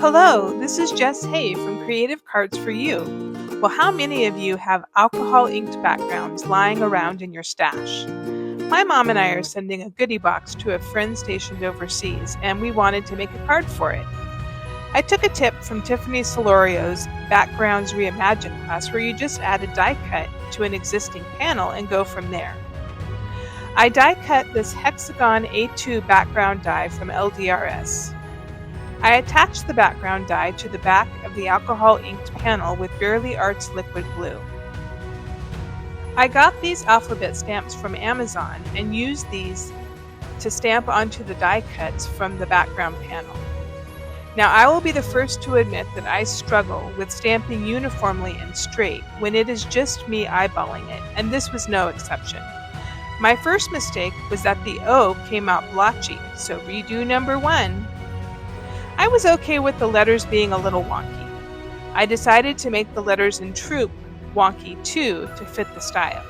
Hello, this is Jess Hay from Creative Cards for You. Well, how many of you have alcohol inked backgrounds lying around in your stash? My mom and I are sending a goodie box to a friend stationed overseas, and we wanted to make a card for it. I took a tip from Tiffany Solorio's Backgrounds Reimagined class where you just add a die cut to an existing panel and go from there. I die cut this hexagon A2 background die from LDRS. I attached the background die to the back of the alcohol inked panel with Barely Arts liquid glue. I got these alphabet stamps from Amazon and used these to stamp onto the die cuts from the background panel. Now, I will be the first to admit that I struggle with stamping uniformly and straight when it is just me eyeballing it, and this was no exception. My first mistake was that the O came out blotchy, so redo number 1. I was okay with the letters being a little wonky. I decided to make the letters in Troop wonky too to fit the style.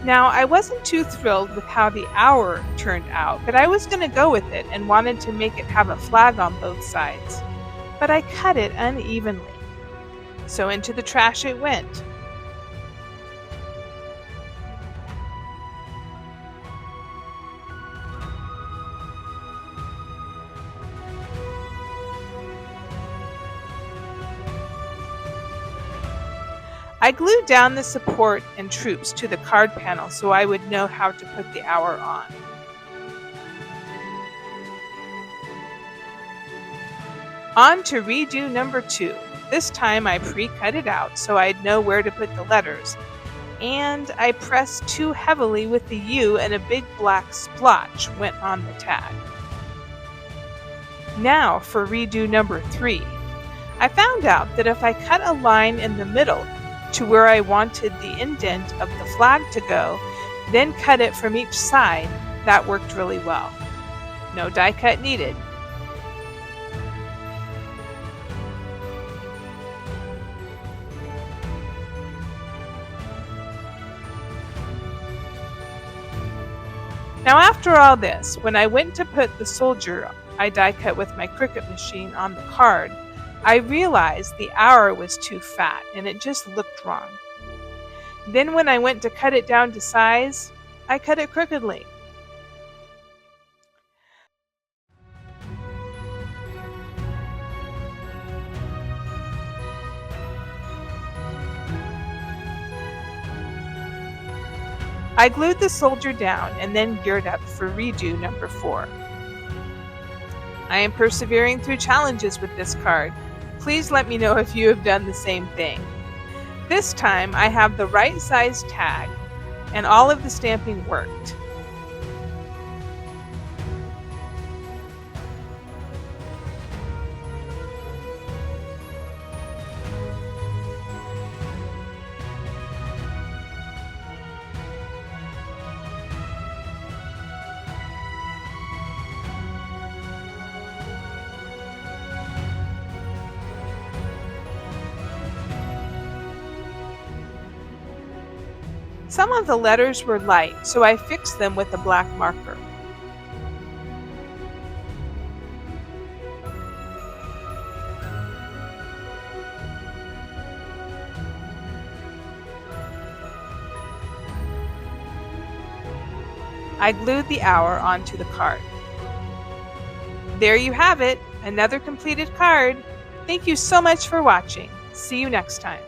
Now, I wasn't too thrilled with how the hour turned out, but I was going to go with it and wanted to make it have a flag on both sides. But I cut it unevenly. So into the trash it went. I glued down the support and troops to the card panel so I would know how to put the hour on. On to redo number 2. This time I pre-cut it out so I'd know where to put the letters, and I pressed too heavily with the U and a big black splotch went on the tag. Now for redo number 3. I found out that if I cut a line in the middle to where I wanted the indent of the flag to go, then cut it from each side, that worked really well. No die cut needed. Now after all this, when I went to put the soldier I die cut with my Cricut machine on the card, I realized the hour was too fat and it just looked wrong. Then when I went to cut it down to size, I cut it crookedly. I glued the soldier down and then geared up for redo number 4. I am persevering through challenges with this card. Please let me know if you have done the same thing. This time I have the right size tag and all of the stamping worked. Some of the letters were light, so I fixed them with a black marker. I glued the hour onto the card. There you have it, another completed card. Thank you so much for watching. See you next time.